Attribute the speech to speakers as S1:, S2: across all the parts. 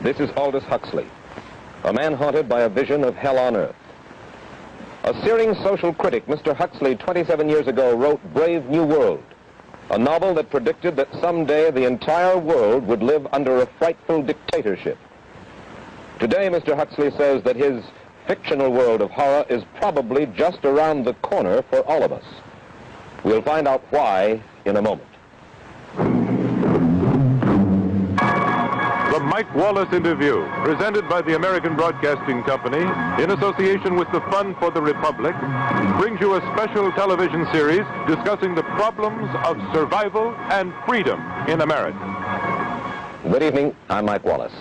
S1: This is Aldous Huxley, a man haunted by a vision of hell on earth. A searing social critic, Mr. Huxley, 27 years ago, wrote Brave New World, a novel that predicted that someday the entire world would live under a frightful dictatorship. Today, Mr. Huxley says that his fictional world of horror is probably just around the corner for all of us. We'll find out why in a moment.
S2: The Mike Wallace Interview, presented by the American Broadcasting Company in association with the Fund for the Republic, brings you a special television series discussing the problems of survival and freedom in America.
S1: Good evening, I'm Mike Wallace.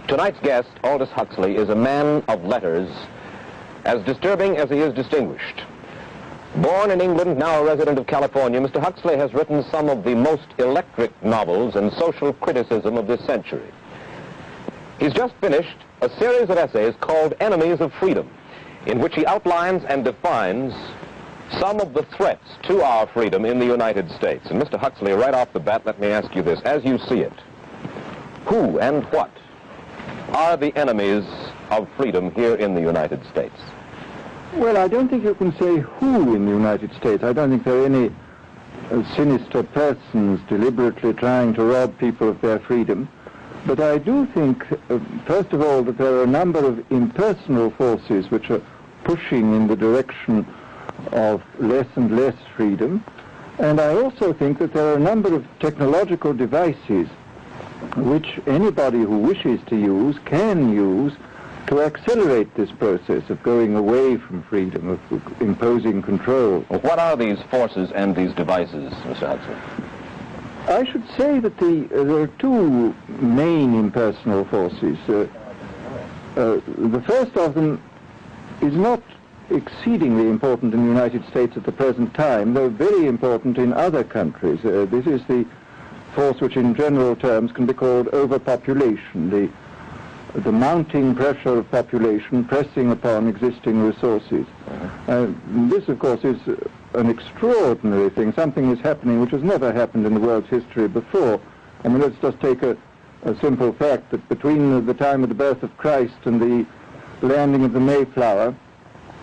S1: Tonight's guest, Aldous Huxley, is a man of letters, as disturbing as he is distinguished. Born in England, now a resident of California, Mr. Huxley has written some of the most electric novels and social criticism of this century. He's just finished a series of essays called Enemies of Freedom, in which he outlines and defines some of the threats to our freedom in the United States. And Mr. Huxley, right off the bat, let me ask you this. As you see it, who and what are the enemies of freedom here in the United States?
S3: Well, I don't think you can say who in the United States. I don't think there are any sinister persons deliberately trying to rob people of their freedom. But I do think, first of all, that there are a number of impersonal forces which are pushing in the direction of less and less freedom. And I also think that there are a number of technological devices which anybody who wishes to use can use to accelerate this process of going away from freedom, of imposing control.
S1: Well, what are these forces and these devices, Mr. Huxley?
S3: I should say that there are two main impersonal forces. The first of them is not exceedingly important in the United States at the present time, though very important in other countries. This is the force which in general terms can be called overpopulation, the mounting pressure of population pressing upon existing resources. This, of course, is an extraordinary thing. Something is happening which has never happened in the world's history before. I mean, let's just take a simple fact that between the time of the birth of Christ and the landing of the Mayflower,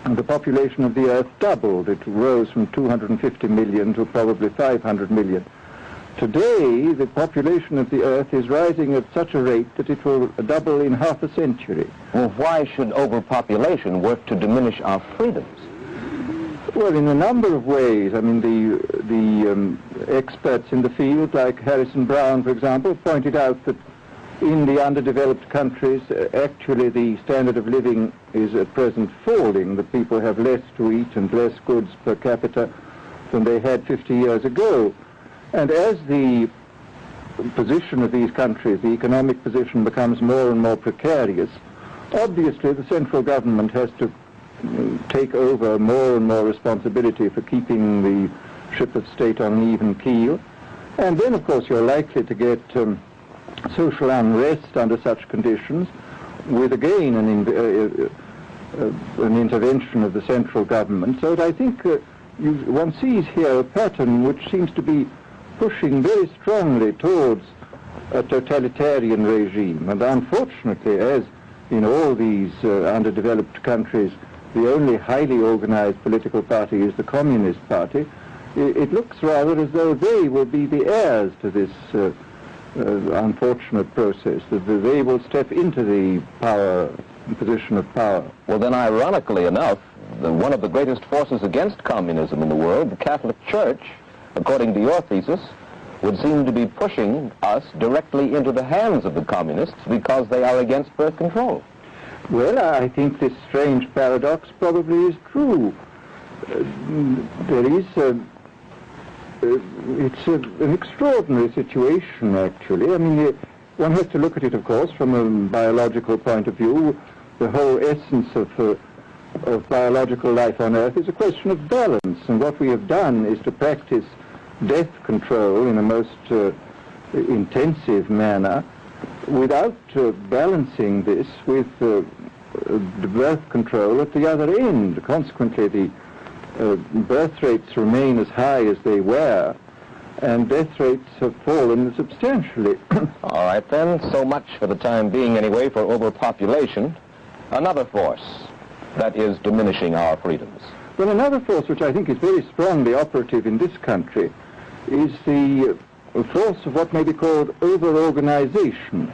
S3: the population of the Earth doubled. It rose from 250 million to probably 500 million. Today, the population of the Earth is rising at such a rate that it will double in half a century.
S1: Well, why should overpopulation work to diminish our freedoms?
S3: Well, in a number of ways. I mean, the experts in the field, like Harrison Brown, for example, pointed out that in the underdeveloped countries, actually the standard of living is at present falling, that people have less to eat and less goods per capita than they had 50 years ago. And as the position of these countries, the economic position, becomes more and more precarious, obviously the central government has to take over more and more responsibility for keeping the ship of state on an even keel. And then, of course, you're likely to get social unrest under such conditions, with again an intervention of the central government. So that I think one sees here a pattern which seems to be pushing very strongly towards a totalitarian regime. And unfortunately, as in all these underdeveloped countries, the only highly organized political party is the Communist Party, it looks rather as though they will be the heirs to this unfortunate process, that they will step into the position of power.
S1: Well, then, ironically enough, one of the greatest forces against communism in the world, the Catholic Church, according to your thesis, would seem to be pushing us directly into the hands of the communists because they are against birth control.
S3: Well, I think this strange paradox probably is true. It's an extraordinary situation, actually. I mean, one has to look at it, of course, from a biological point of view. The whole essence of biological life on Earth is a question of balance, and what we have done is to practice death control in a most intensive manner without balancing this with the birth control at the other end. Consequently, the birth rates remain as high as they were, and death rates have fallen substantially.
S1: All right, then, so much for the time being anyway for overpopulation. Another force that is diminishing our freedoms.
S3: Well, another force which I think is very strongly operative in this country is the force of what may be called over-organization.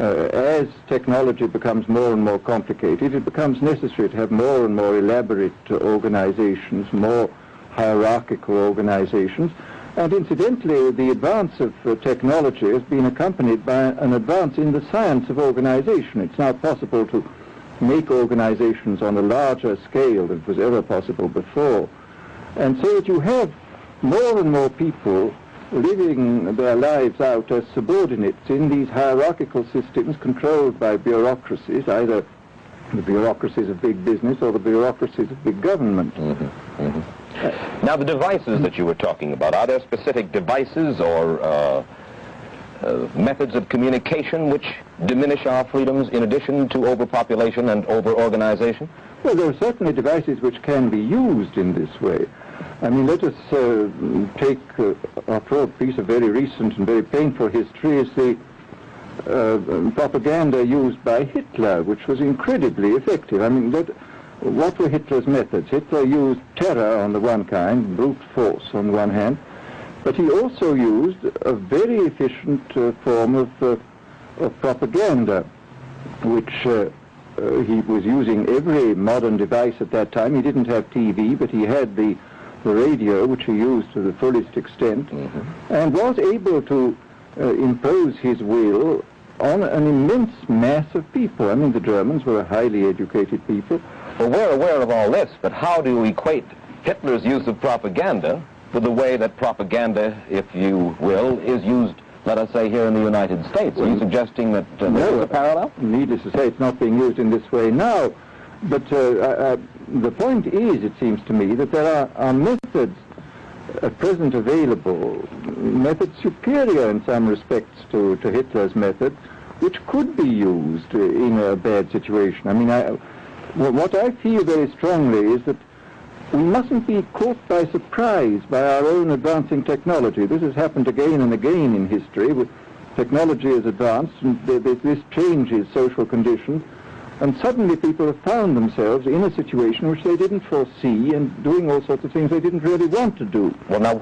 S3: As technology becomes more and more complicated, it becomes necessary to have more and more elaborate organizations, more hierarchical organizations. And incidentally, the advance of technology has been accompanied by an advance in the science of organization. It's now possible to make organizations on a larger scale than was ever possible before. And so that you have more and more people living their lives out as subordinates in these hierarchical systems controlled by bureaucracies, either the bureaucracies of big business or the bureaucracies of big government.
S1: Now, the devices that you were talking about, are there specific devices or methods of communication which diminish our freedoms in addition to overpopulation and over-organization?
S3: Well, there are certainly devices which can be used in this way. I mean, let us take, after all, a piece of very recent and very painful history is the propaganda used by Hitler, which was incredibly effective. I mean, what were Hitler's methods? Hitler used terror on the one kind, brute force on the one hand, but he also used a very efficient form of propaganda, which he was using every modern device at that time. He didn't have TV, but he had the radio, which he used to the fullest extent, and was able to impose his will on an immense mass of people. I mean, the Germans were a highly educated people.
S1: Well, we're aware of all this, but how do you equate Hitler's use of propaganda with the way that propaganda, if you will, is used, let us say, here in the United States? Are you suggesting that there is a parallel?
S3: Needless to say, it's not being used in this way now. But the point is, it seems to me, that there are methods at present available, methods superior in some respects to Hitler's method, which could be used in a bad situation. I mean, what I feel very strongly is that we mustn't be caught by surprise by our own advancing technology. This has happened again and again in history. Technology has advanced, and this changes social conditions, and suddenly people have found themselves in a situation which they didn't foresee and doing all sorts of things they didn't really want to do.
S1: Well, now,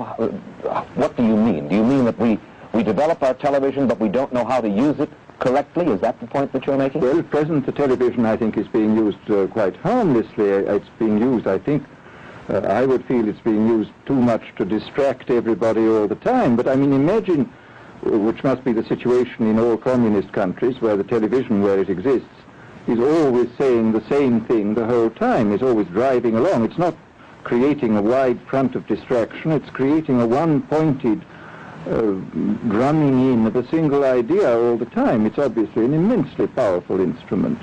S1: what do you mean? Do you mean that we develop our television, but we don't know how to use it correctly? Is that the point that you're making?
S3: Well, at present, the television, I think, is being used quite harmlessly. It's being used, I think, I would feel it's being used too much to distract everybody all the time. But, I mean, imagine, which must be the situation in all communist countries, where the television, where it exists, is always saying the same thing the whole time, is always driving along. It's not creating a wide front of distraction, it's creating a one-pointed drumming in of a single idea all the time. It's obviously an immensely powerful instrument.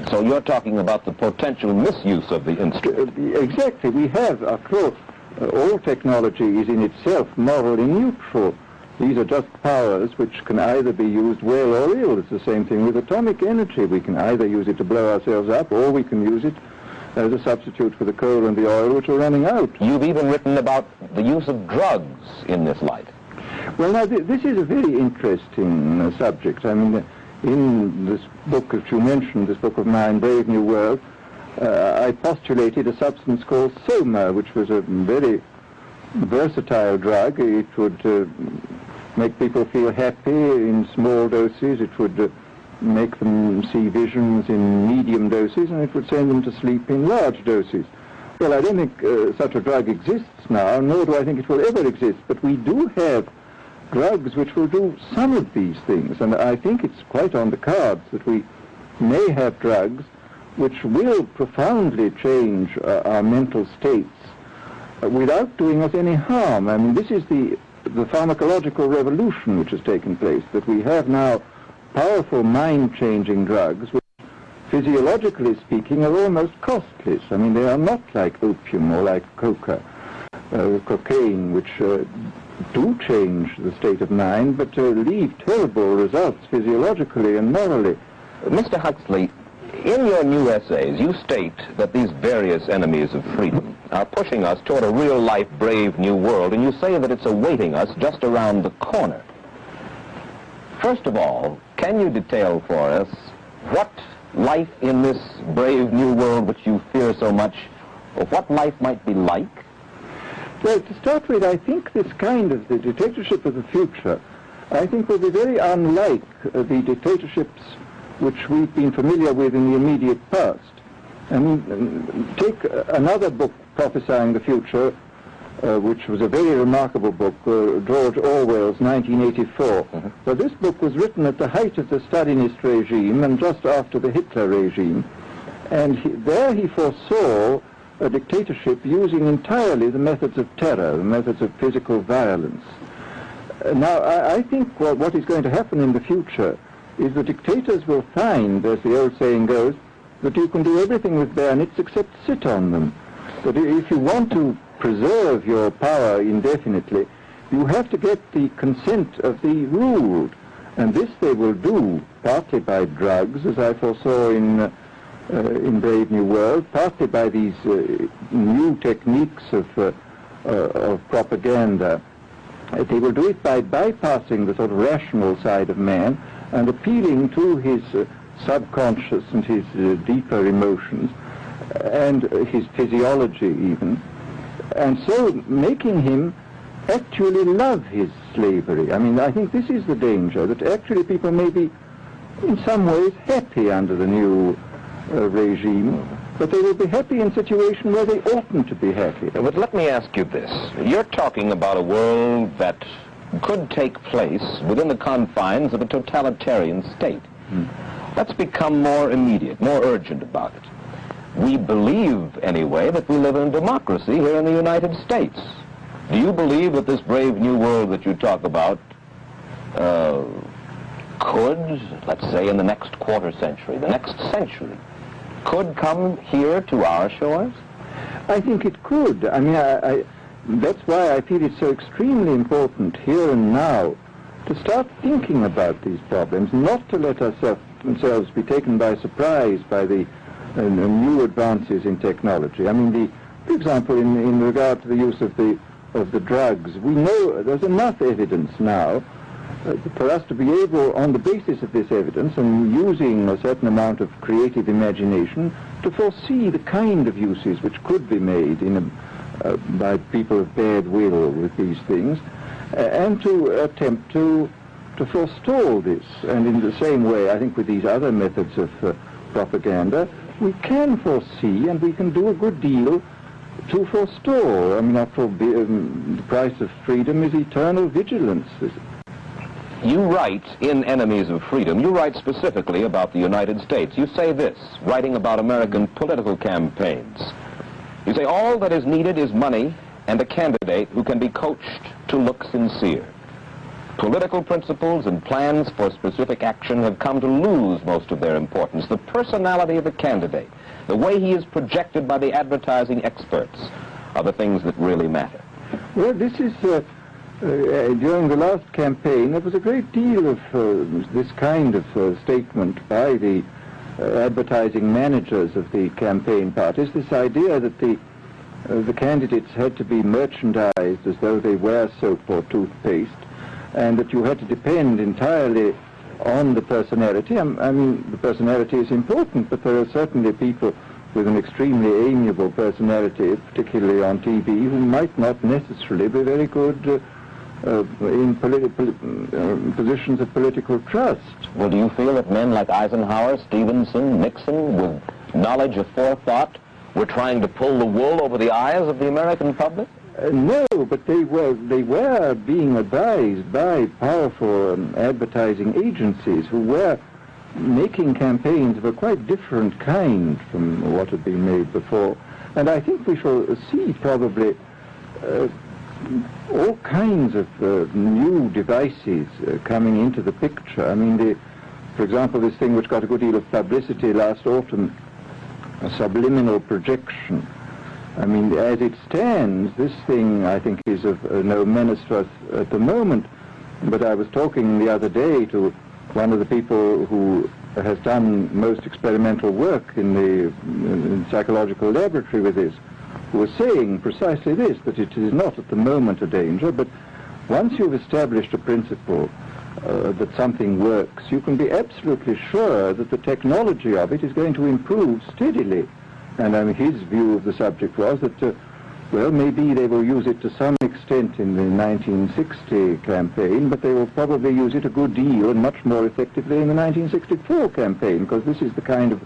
S1: So you're talking about the potential misuse of the instrument.
S3: Exactly. We have, after all technology is in itself morally neutral. These are just powers which can either be used well or ill. It's the same thing with atomic energy. We can either use it to blow ourselves up, or we can use it as a substitute for the coal and the oil which are running out.
S1: You've even written about the use of drugs in this light.
S3: Well, now, this is a very interesting subject. I mean, in this book that you mentioned, this book of mine, Brave New World, I postulated a substance called Soma, which was a very versatile drug. It would make people feel happy in small doses. It would make them see visions in medium doses, and it would send them to sleep in large doses. Well, I don't think such a drug exists now, nor do I think it will ever exist, but we do have drugs which will do some of these things, and I think it's quite on the cards that we may have drugs which will profoundly change our mental states without doing us any harm. I mean, this is the pharmacological revolution which has taken place, that we have now powerful mind-changing drugs which, physiologically speaking, are almost costless. I mean, they are not like opium or like cocaine, which do change the state of mind, but leave terrible results physiologically and morally.
S1: Mr. Huxley, In your new essays, you state that these various enemies of freedom are pushing us toward a real-life, brave new world, and you say that it's awaiting us just around the corner. First of all, can you detail for us what life in this brave new world which you fear so much, or what life might be like?
S3: Well, to start with, I think this kind of the dictatorship of the future, I think will be very unlike the dictatorships which we've been familiar with in the immediate past. I mean, take another book prophesying the future, which was a very remarkable book, George Orwell's 1984. Well, this book was written at the height of the Stalinist regime and just after the Hitler regime, and there he foresaw a dictatorship using entirely the methods of terror, the methods of physical violence. Now, I think what is going to happen in the future is the dictators will find, as the old saying goes, that you can do everything with bayonets except sit on them. But if you want to preserve your power indefinitely, you have to get the consent of the ruled. And this they will do partly by drugs, as I foresaw in Brave New World, partly by these new techniques of propaganda. They will do it by bypassing the sort of rational side of man and appealing to his subconscious and his deeper emotions and his physiology even, and so making him actually love his slavery. I mean, I think this is the danger, that actually people may be in some ways happy under the new regime, but they will be happy in a situation where they oughtn't to be happy.
S1: But let me ask you this. You're talking about a world that could take place within the confines of a totalitarian state. Let's become more immediate, more urgent about it. We believe, anyway, that we live in a democracy here in the United States. Do you believe that this brave new world that you talk about could, let's say in the next quarter century, the next century, could come here to our shores?
S3: I think it could. I mean, that's why I feel it's so extremely important here and now to start thinking about these problems, not to let ourselves be taken by surprise by the new advances in technology. I mean, for example, in regard to the use of the drugs, we know there's enough evidence now for us to be able, on the basis of this evidence and using a certain amount of creative imagination, to foresee the kind of uses which could be made by people of bad will with these things, and to attempt to forestall this. And in the same way, I think with these other methods of propaganda, we can foresee and we can do a good deal to forestall. I mean, after all, the price of freedom is eternal vigilance.
S1: You write in Enemies of Freedom, you write specifically about the United States. You say this, writing about American political campaigns. You say, all that is needed is money and a candidate who can be coached to look sincere. Political principles and plans for specific action have come to lose most of their importance. The personality of the candidate, the way he is projected by the advertising experts, are the things that really matter.
S3: Well, this is, during the last campaign, there was a great deal of this kind of statement by the advertising managers of the campaign parties, this idea that the candidates had to be merchandised as though they were soap or toothpaste, and that you had to depend entirely on the personality. I mean, the personality is important, but there are certainly people with an extremely amiable personality, particularly on TV, who might not necessarily be very good in positions of political trust.
S1: Well, do you feel that men like Eisenhower, Stevenson, Nixon, with knowledge of forethought, were trying to pull the wool over the eyes of the American public?
S3: No, but they were being advised by powerful advertising agencies who were making campaigns of a quite different kind from what had been made before. And I think we shall see probably all kinds of new devices coming into the picture. I mean, for example, this thing which got a good deal of publicity last autumn, a subliminal projection. I mean, as it stands, this thing, I think, is of no menace to us at the moment. But I was talking the other day to one of the people who has done most experimental work in the psychological laboratory with this, who was saying precisely this, that it is not at the moment a danger, but once you've established a principle that something works, you can be absolutely sure that the technology of it is going to improve steadily. And his view of the subject was that, well, maybe they will use it to some extent in the 1960 campaign, but they will probably use it a good deal and much more effectively in the 1964 campaign, because this is the kind of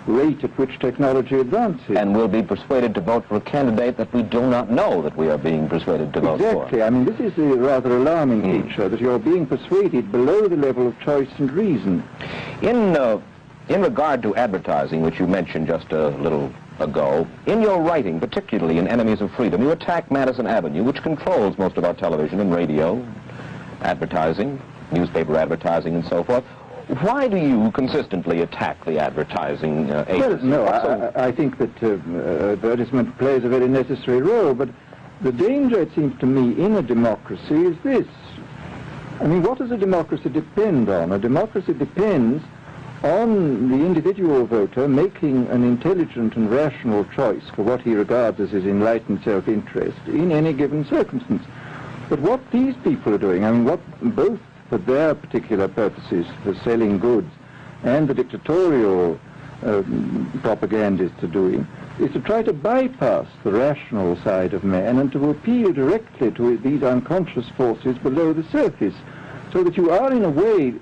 S3: rate at which technology advances.
S1: And we'll be persuaded to vote for a candidate that we do not know that we are being persuaded to vote for.
S3: Exactly. I mean, this is the rather alarming feature, that you're being persuaded below the level of choice and reason.
S1: In regard to advertising, which you mentioned just a little ago, in your writing, particularly in Enemies of Freedom, you attack Madison Avenue, which controls most of our television and radio advertising, newspaper advertising, and so forth. Why do you consistently attack the advertising agency?
S3: Well, no, I think that advertisement plays a very necessary role, but the danger, it seems to me, in a democracy is this. I mean, what does a democracy depend on? A democracy depends on the individual voter making an intelligent and rational choice for what he regards as his enlightened self-interest in any given circumstance. But what these people are doing, I mean, what both for their particular purposes, for selling goods, and the dictatorial propagandists are doing, is to try to bypass the rational side of man and to appeal directly to these unconscious forces below the surface, so that you are, in a way,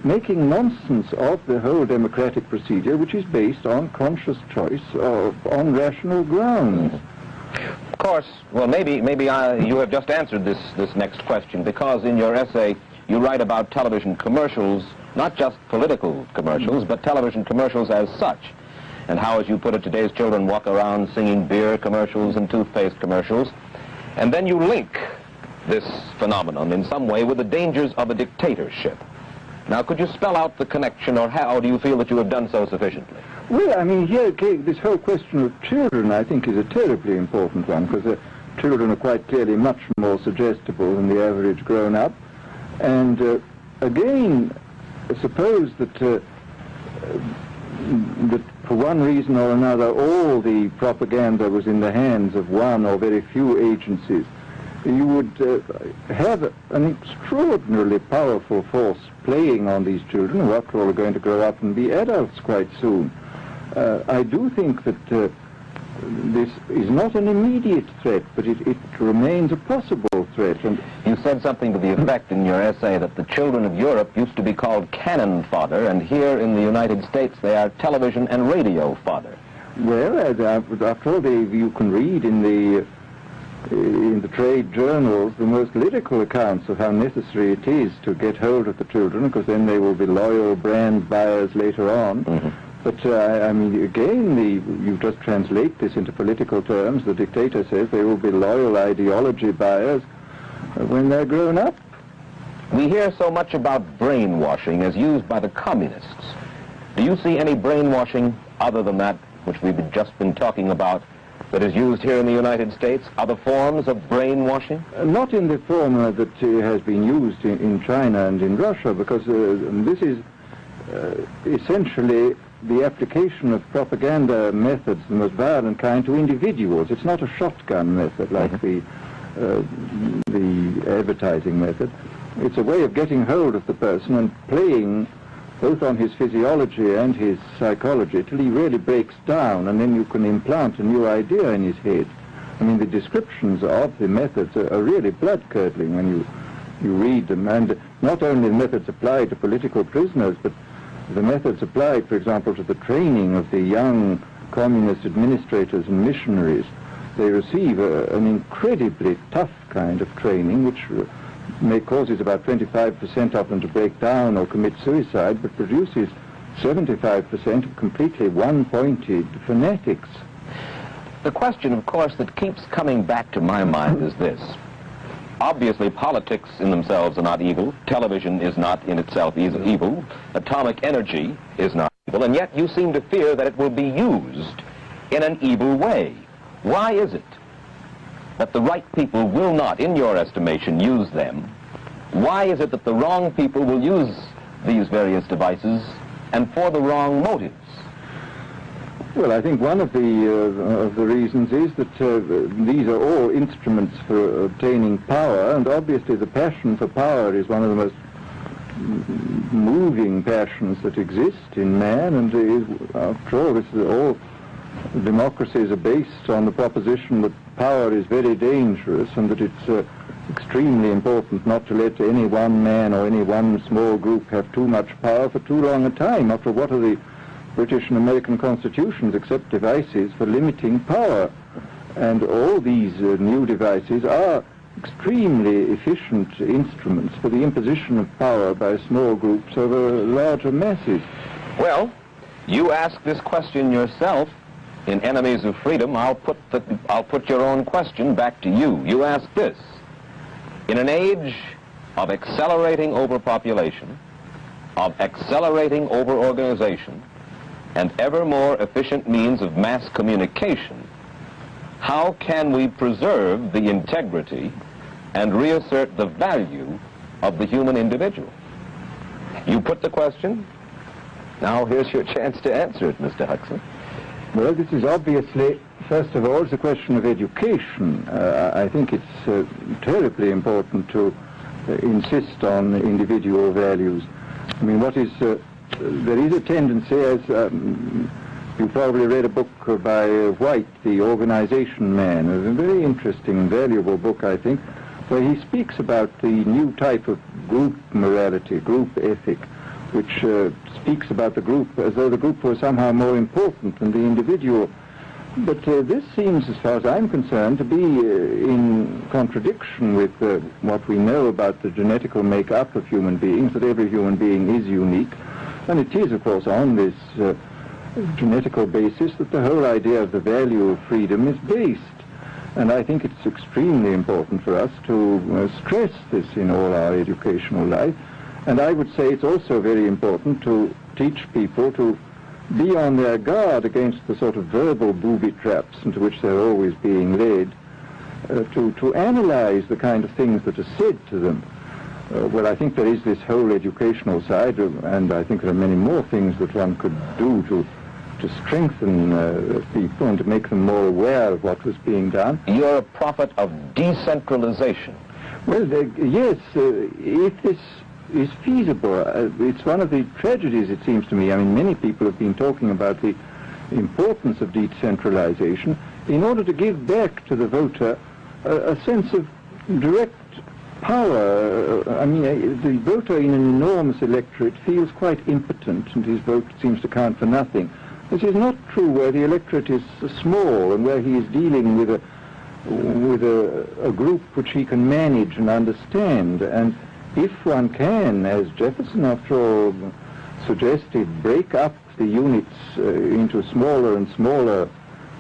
S3: making nonsense of the whole democratic procedure, which is based on conscious choice on rational grounds.
S1: Of course, well, maybe you have just answered this next question, because in your essay you write about television commercials, not just political commercials, but television commercials as such, and how, as you put it, today's children walk around singing beer commercials and toothpaste commercials, and then you link this phenomenon in some way with the dangers of a dictatorship. Now, could you spell out the connection, or how do you feel that you have done so sufficiently?
S3: Well, I mean, here, this whole question of children, I think, is a terribly important one, because children are quite clearly much more suggestible than the average grown-up. And again, suppose that that for one reason or another all the propaganda was in the hands of one or very few agencies, you would have an extraordinarily powerful force playing on these children, who after all are going to grow up and be adults quite soon. I do think that this is not an immediate threat, but it remains a possible threat. And
S1: you said something to the effect in your essay that the children of Europe used to be called cannon fodder, and here in the United States they are television and radio fodder.
S3: Well, after all, you can read in the trade journals the most lyrical accounts of how necessary it is to get hold of the children, because then they will be loyal brand buyers later on. Mm-hmm. But, I mean, again, you just translate this into political terms. The dictator says they will be loyal ideology buyers when they're grown up.
S1: We hear so much about brainwashing as used by the communists. Do you see any brainwashing other than that which we've just been talking about that is used here in the United States? Other forms of brainwashing?
S3: Not in the form that has been used in China and in Russia, because this is essentially the application of propaganda methods, the most violent kind, to individuals. It's not a shotgun method like the advertising method. It's a way of getting hold of the person and playing both on his physiology and his psychology till he really breaks down, and then you can implant a new idea in his head. I mean, the descriptions of the methods are really blood-curdling when you read them, and not only the methods applied to political prisoners, but the methods applied, for example, to the training of the young communist administrators and missionaries. They receive an incredibly tough kind of training, which causes about 25% of them to break down or commit suicide, but produces 75% of completely one-pointed fanatics.
S1: The question, of course, that keeps coming back to my mind is this. Obviously, politics in themselves are not evil. Television is not in itself evil. Atomic energy is not evil. And yet you seem to fear that it will be used in an evil way. Why is it that the right people will not, in your estimation, use them? Why is it that the wrong people will use these various devices and for the wrong motives?
S3: Well, I think one of the reasons is that these are all instruments for obtaining power, and obviously the passion for power is one of the most moving passions that exist in man, and after all, all democracies are based on the proposition that power is very dangerous and that it's extremely important not to let any one man or any one small group have too much power for too long a time. After what are the British and American constitutions except devices for limiting power? And all these new devices are extremely efficient instruments for the imposition of power by small groups over larger masses.
S1: Well, you ask this question yourself in Enemies of Freedom. I'll put your own question back to you. You ask this: in an age of accelerating overpopulation, of accelerating overorganization, and ever more efficient means of mass communication, how can we preserve the integrity and reassert the value of the human individual? You put the question. Now here's your chance to answer it, Mr. Huxley.
S3: Well, this is obviously, first of all, it's a question of education. I think it's terribly important to insist on individual values. I mean, there is a tendency, as you probably read a book by White, The Organization Man, a very interesting and valuable book, I think, where he speaks about the new type of group morality, group ethic, which speaks about the group as though the group was somehow more important than the individual. But this seems, as far as I'm concerned, to be in contradiction with what we know about the genetical make-up of human beings, that every human being is unique. And it is, of course, on this genetical basis that the whole idea of the value of freedom is based. And I think it's extremely important for us to stress this in all our educational life. And I would say it's also very important to teach people to be on their guard against the sort of verbal booby traps into which they're always being led, to analyze the kind of things that are said to them. Well, I think there is this whole educational side, and I think there are many more things that one could do to strengthen people and to make them more aware of what was being done.
S1: You're a prophet of decentralization.
S3: Well, yes, if this is feasible. It's one of the tragedies, it seems to me. I mean, many people have been talking about the importance of decentralization in order to give back to the voter a sense of direct power. I mean, the voter in an enormous electorate feels quite impotent, and his vote seems to count for nothing. This is not true where the electorate is small and where he is dealing with a group which he can manage and understand. And if one can, as Jefferson, after all, suggested, break up the units into smaller and smaller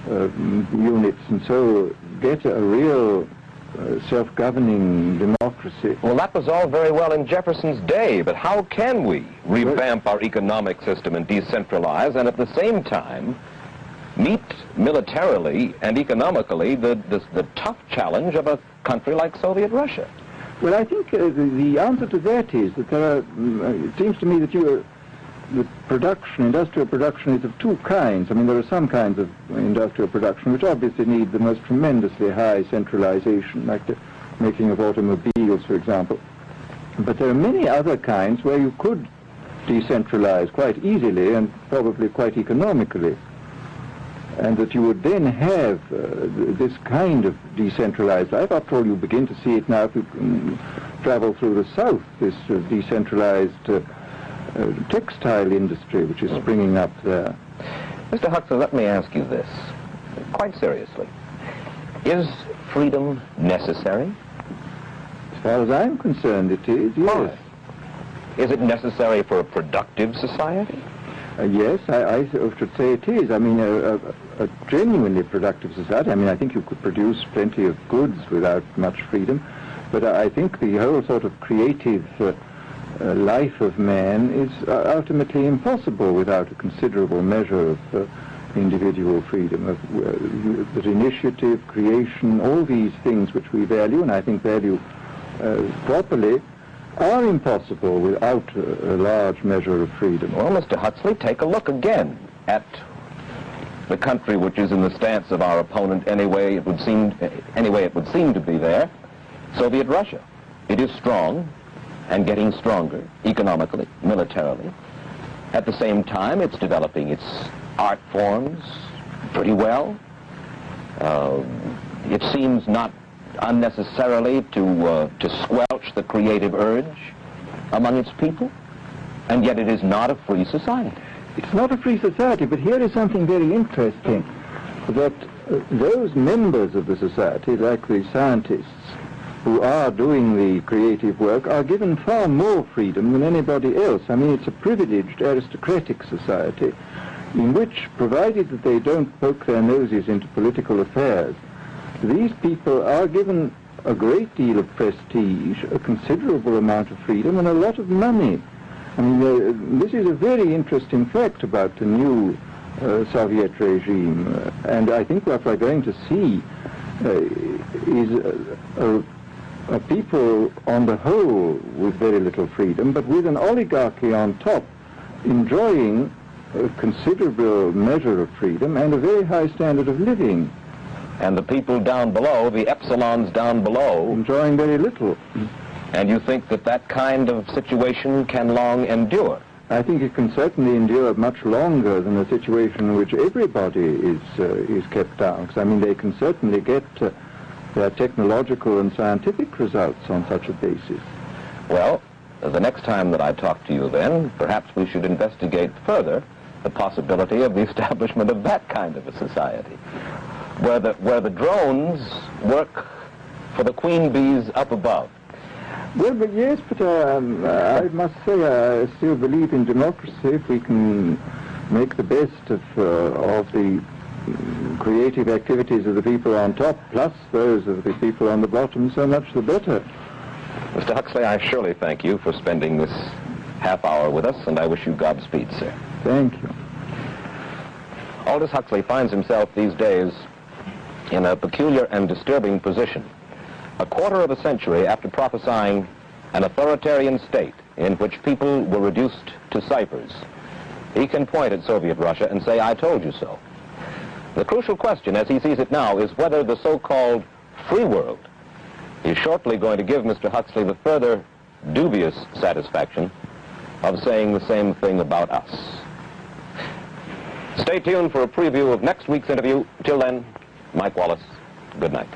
S3: units, and so get a real self-governing democracy.
S1: Well, that was all very well in Jefferson's day, but how can we revamp our economic system and decentralize and at the same time meet militarily and economically the tough challenge of a country like Soviet Russia?
S3: Well, I think the answer to that is that there are, it seems to me that the production, industrial production, is of two kinds. I mean, there are some kinds of industrial production which obviously need the most tremendously high centralization, like the making of automobiles, for example. But there are many other kinds where you could decentralize quite easily and probably quite economically, and that you would then have this kind of decentralized life. After all, you begin to see it now if you travel through the South, this decentralized textile industry which is springing up there.
S1: Mr. Huxley, let me ask you this, quite seriously. Is freedom necessary?
S3: As far as I'm concerned, it is, yes.
S1: Why? Is it necessary for a productive society?
S3: Yes, I should say it is. I mean, a genuinely productive society. I mean, I think you could produce plenty of goods without much freedom, but I think the whole sort of creative life of man is ultimately impossible without a considerable measure of individual freedom, that initiative, creation, all these things which we value, and I think value properly, are impossible without a large measure of freedom.
S1: Well, Mr. Huxley, take a look again at the country which is in the stance of our opponent anyway it would seem to be there, Soviet Russia. It is strong and getting stronger economically, militarily. At the same time, it's developing its art forms pretty well. It seems not unnecessarily to squelch the creative urge among its people, and yet it is not a free society.
S3: It's not a free society, but here is something very interesting, that those members of the society, like the scientists who are doing the creative work, are given far more freedom than anybody else. I mean, it's a privileged aristocratic society in which, provided that they don't poke their noses into political affairs, these people are given a great deal of prestige, a considerable amount of freedom, and a lot of money. I mean, this is a very interesting fact about the new Soviet regime, and I think what we're going to see is a people on the whole with very little freedom, but with an oligarchy on top enjoying a considerable measure of freedom and a very high standard of living.
S1: And the people down below, the epsilons down below,
S3: enjoying very little.
S1: And you think that that kind of situation can long endure?
S3: I think it can certainly endure much longer than a situation in which everybody is kept down. Because, I mean, they can certainly get their technological and scientific results on such a basis.
S1: Well, the next time that I talk to you then, perhaps we should investigate further the possibility of the establishment of that kind of a society, where the drones work for the queen bees up above.
S3: Well, but yes, but I must say I still believe in democracy. If we can make the best of the creative activities of the people on top, plus those of the people on the bottom, so much the better.
S1: Mr. Huxley, I surely thank you for spending this half hour with us, and I wish you Godspeed, sir.
S3: Thank you.
S1: Aldous Huxley finds himself these days in a peculiar and disturbing position. A quarter of a century after prophesying an authoritarian state in which people were reduced to ciphers, he can point at Soviet Russia and say, "I told you so." The crucial question, as he sees it now, is whether the so-called free world is shortly going to give Mr. Huxley the further dubious satisfaction of saying the same thing about us. Stay tuned for a preview of next week's interview. Till then, Mike Wallace, good night.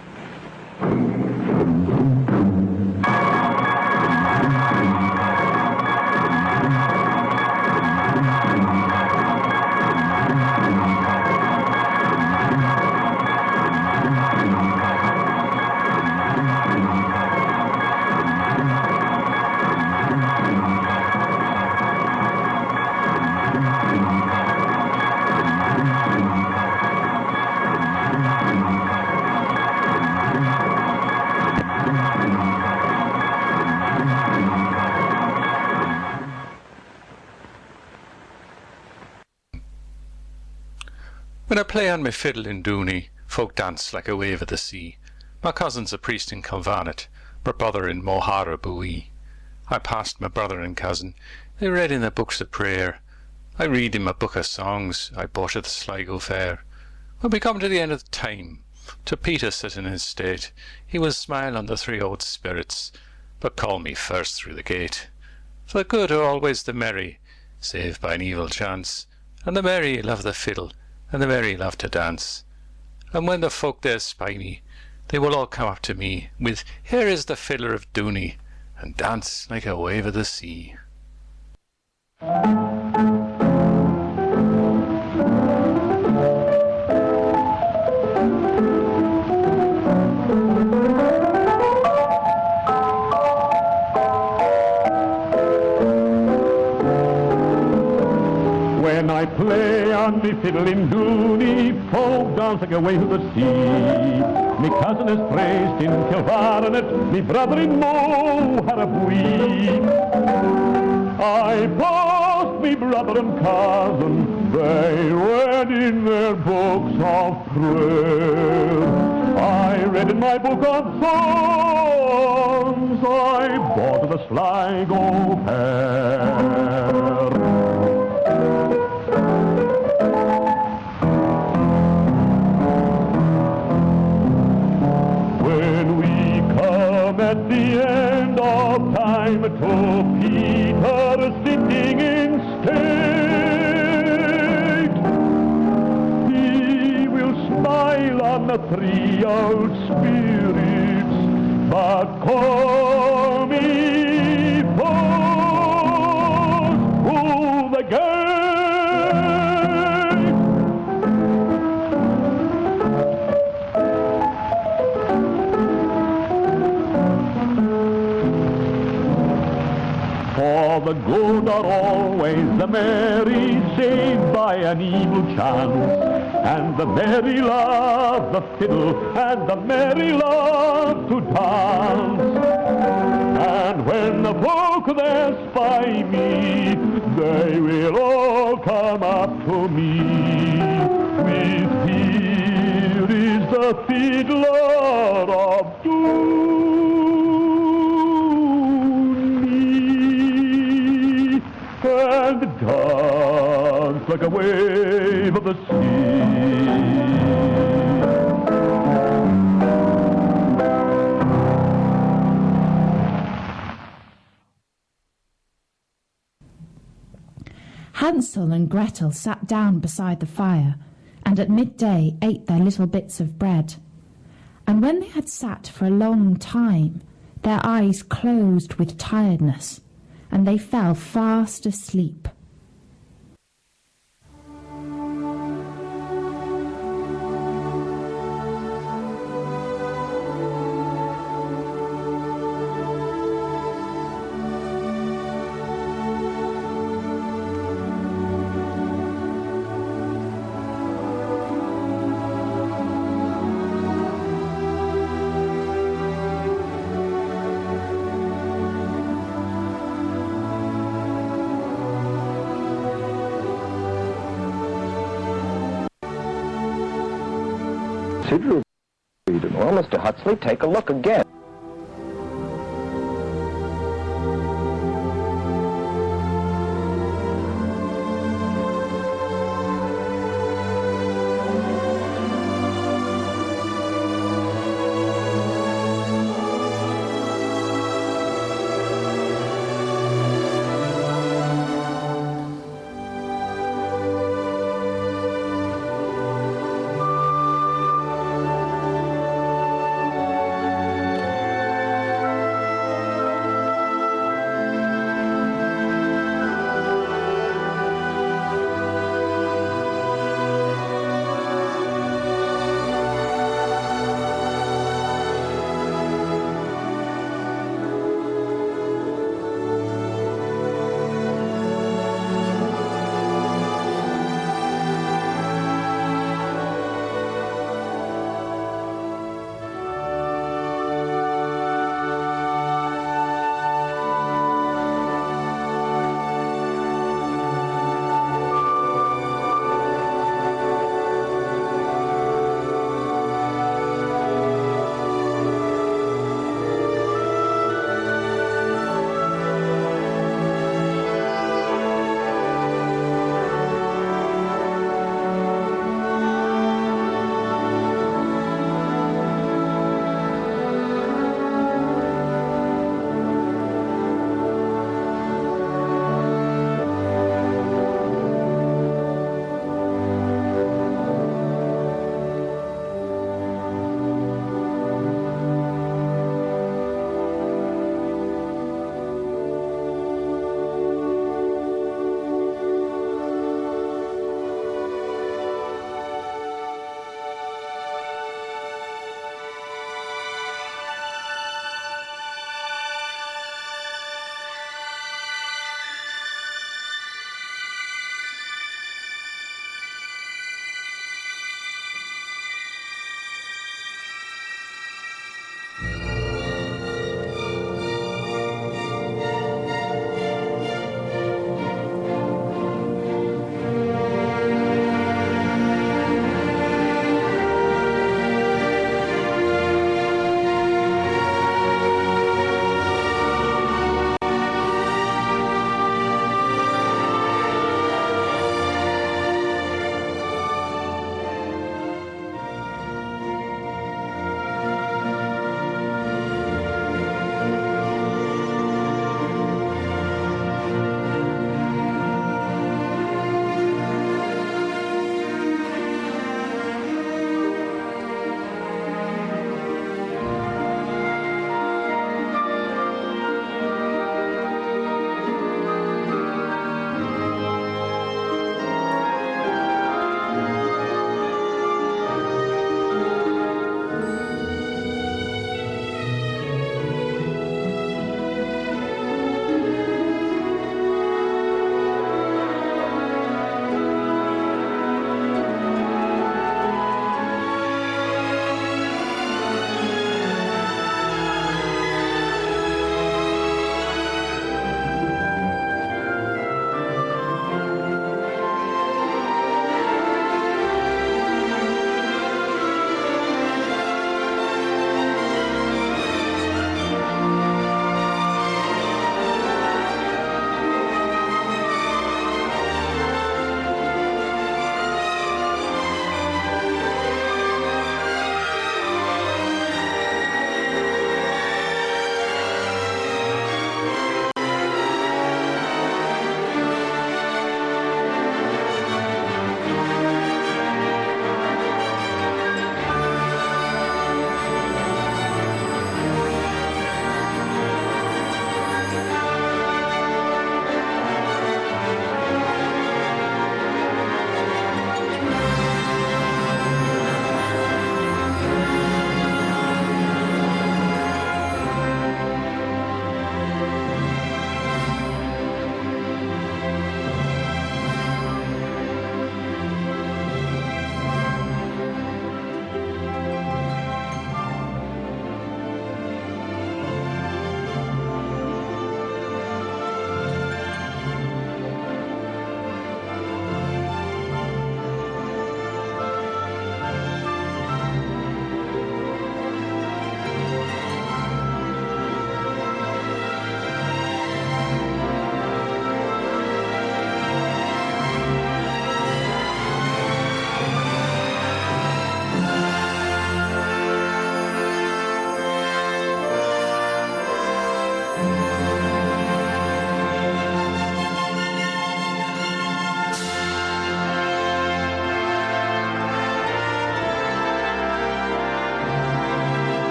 S4: When I play on my fiddle in Dooney, folk dance like a wave of the sea. My cousin's a priest in Kilvarnet, my brother in Mohara. I passed my brother and cousin, they read in their books of prayer. I read in my book of songs I bought at the Sligo Fair. When we come to the end of the time, to Peter sit in his state, he will smile on the three old spirits, but call me first through the gate. For the good are always the merry, save by an evil chance, and the merry love the fiddle, and the merry love to dance. And when the folk there spy me, they will all come up to me with, "Here is the fiddler of Dooney," and dance like a wave of the sea.
S5: When I play on me fiddle in Dooney, folk dance like a wave of the sea. Me cousin is praised in Kilvarnet, me brother in Mohara. I passed me brother and cousin, they read in their books of prayer. I read in my book of songs I bought the Sligo pair. When we come at the end of time to Peter sitting in state, he will smile on the three old spirits, but call me forth through the gate. For the good are always the merry, saved by an evil chance. And the merry love the fiddle, and the merry love to dance. And when the folk there spy me, they will all come up to me. With here is the fiddler of Dooney, and dance like a wave of the sea.
S6: Hansel and Gretel sat down beside the fire, and at midday ate their little bits of bread. And when they had sat for a long time, their eyes closed with tiredness, and they fell fast asleep.
S3: Considerable freedom.
S1: Well, Mr. Huxley, take a look again.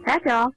S7: That's all.